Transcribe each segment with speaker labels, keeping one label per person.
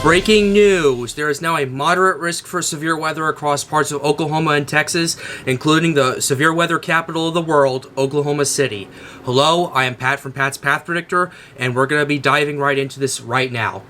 Speaker 1: Breaking news! There is now a moderate risk for severe weather across parts of Oklahoma and Texas, including the severe weather capital of the world, Oklahoma City. Hello, I am Pat from Pat's Path Predictor, and we're going to be diving right into this right now.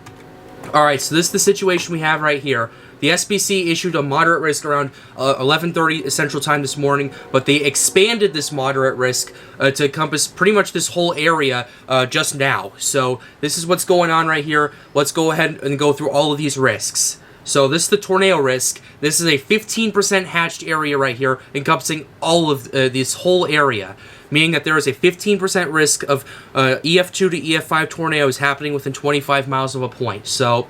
Speaker 1: Alright, so this is the situation we have right here. The SPC issued a moderate risk around 11:30 Central Time this morning, but they expanded this moderate risk to encompass pretty much this whole area just now. So this is what's going on right here. Let's go ahead and go through all of these risks. So this is the tornado risk. This is a 15% hatched area right here, encompassing all of this whole area, meaning that there is a 15% risk of EF2 to EF5 tornadoes happening within 25 miles of a point. So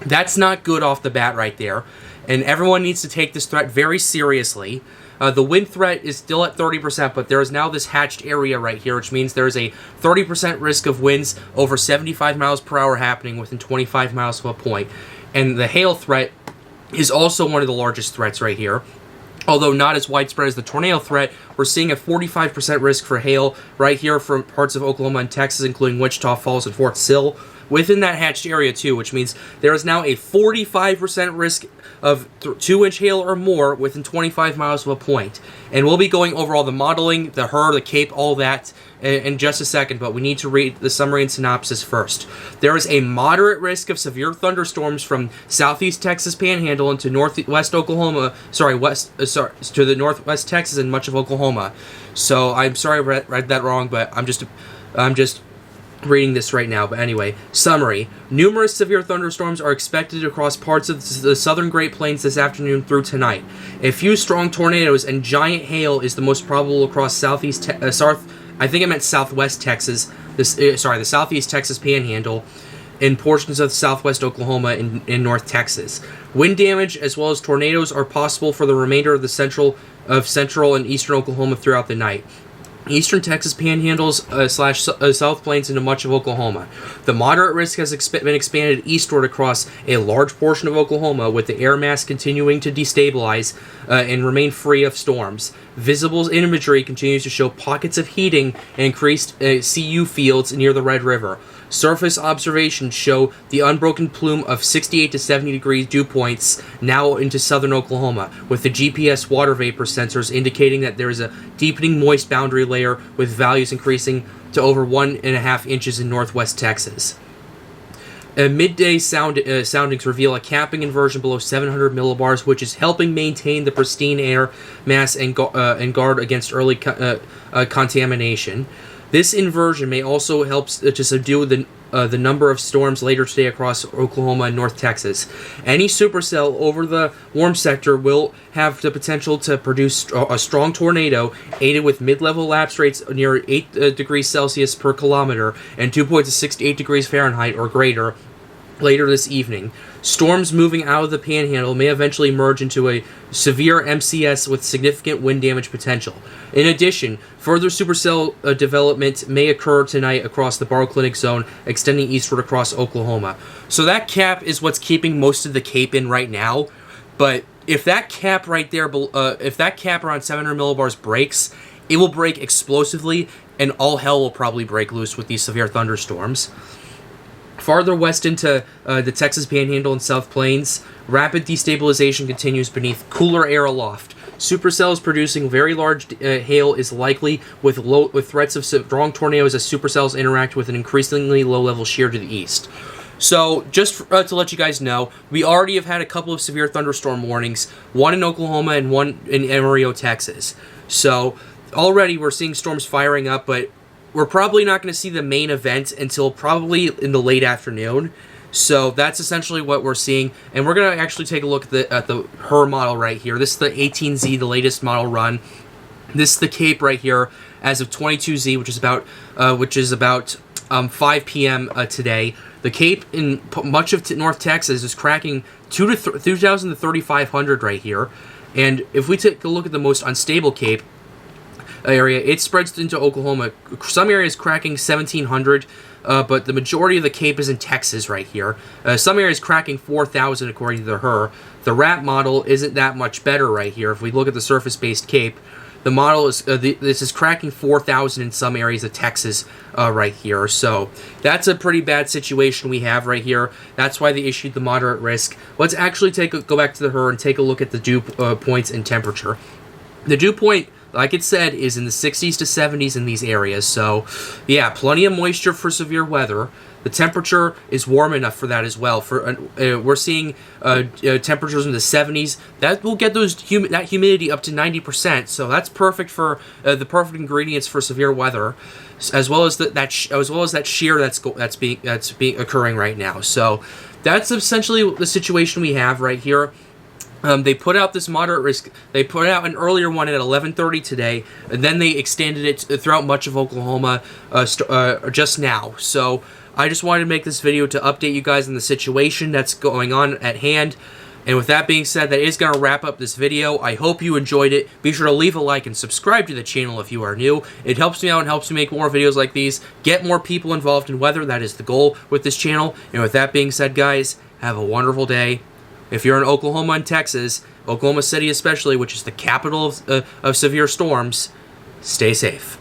Speaker 1: that's not good off the bat right there, and everyone needs to take this threat very seriously. The wind threat is still at 30%, but there is now this hatched area right here, which means there is a 30% risk of winds over 75 miles per hour happening within 25 miles of a point. And the hail threat is also one of the largest threats right here. Although not as widespread as the tornado threat, we're seeing a 45% risk for hail right here from parts of Oklahoma and Texas, including Wichita Falls and Fort Sill, within that hatched area too, which means there is now a 45% risk of 2-inch hail or more within 25 miles of a point. And we'll be going over all the modeling, the HRRR, the CAPE, all that in just a second, but we need to read the summary and synopsis first. There is a moderate risk of severe thunderstorms from southeast Texas Panhandle into northwest Oklahoma, to the northwest Texas and much of Oklahoma. So I'm sorry I read that wrong, but I'm just reading this right now. But anyway, summary. Numerous severe thunderstorms are expected across parts of the southern Great Plains this afternoon through tonight. A few strong tornadoes and giant hail is the most probable across southwest Texas, the southeast Texas Panhandle, in portions of southwest Oklahoma and in North Texas. Wind damage as well as tornadoes are possible for the remainder of the central and eastern Oklahoma throughout the night. Eastern Texas panhandles / South Plains into much of Oklahoma. The moderate risk has been expanded eastward across a large portion of Oklahoma, with the air mass continuing to destabilize and remain free of storms. Visible imagery continues to show pockets of heating and increased CU fields near the Red River. Surface observations show the unbroken plume of 68 to 70 degree dew points now into southern Oklahoma, with the GPS water vapor sensors indicating that there is a deepening moist boundary layer with values increasing to over 1.5 inches in northwest Texas. Midday soundings reveal a capping inversion below 700 millibars, which is helping maintain the pristine air mass and guard against early contamination. This inversion may also help to subdue the number of storms later today across Oklahoma and North Texas. Any supercell over the warm sector will have the potential to produce a strong tornado, aided with mid-level lapse rates near 8 degrees Celsius per kilometer and 2.6 to 8 degrees Fahrenheit or greater later this evening. Storms moving out of the panhandle may eventually merge into a severe MCS with significant wind damage potential. In addition, further supercell development may occur tonight across the Barrow-Clinic zone, extending eastward across Oklahoma. So that cap is what's keeping most of the CAPE in right now. But if that cap right there, if that cap around 700 millibars breaks, it will break explosively, and all hell will probably break loose with these severe thunderstorms. Farther west into the Texas Panhandle and South Plains, rapid destabilization continues beneath cooler air aloft. Supercells producing very large hail is likely, with threats of strong tornadoes as supercells interact with an increasingly low-level shear to the east. So, just to let you guys know, we already have had a couple of severe thunderstorm warnings, one in Oklahoma and one in Amarillo, Texas. So, already we're seeing storms firing up, but we're probably not going to see the main event until probably in the late afternoon. So that's essentially what we're seeing. And we're going to actually take a look at the HRRR model right here. This is the 18Z, the latest model run. This is the CAPE right here as of 22Z, which is about 5 p.m. Today. The CAPE in much of North Texas is cracking 2,000 to 3,500 right here. And if we take a look at the most unstable CAPE area, it spreads into Oklahoma. Some areas cracking 1,700, but the majority of the CAPE is in Texas right here. Some areas cracking 4,000 according to the HRRR. The RAP model isn't that much better right here. If we look at the surface-based CAPE, The model is this is cracking 4,000 in some areas of Texas right here. So that's a pretty bad situation we have right here. That's why they issued the moderate risk. Let's actually go back to the HRRR and take a look at the dew points and temperature. The dew point, like it said, is in the 60s to 70s in these areas. So, yeah, plenty of moisture for severe weather. The temperature is warm enough for that as well. We're seeing temperatures in the 70s. That will get that humidity up to 90%. So that's perfect for the perfect ingredients for severe weather, as well as that shear that's being occurring right now. So that's essentially the situation we have right here. They put out this moderate risk. They put out an earlier one at 11:30 today, and then they extended it throughout much of Oklahoma just now. So I just wanted to make this video to update you guys on the situation that's going on at hand. And with that being said, that is going to wrap up this video. I hope you enjoyed it. Be sure to leave a like and subscribe to the channel if you are new. It helps me out and helps me make more videos like these. Get more people involved in weather. That is the goal with this channel. And with that being said, guys, have a wonderful day. If you're in Oklahoma and Texas, Oklahoma City especially, which is the capital of severe storms, stay safe.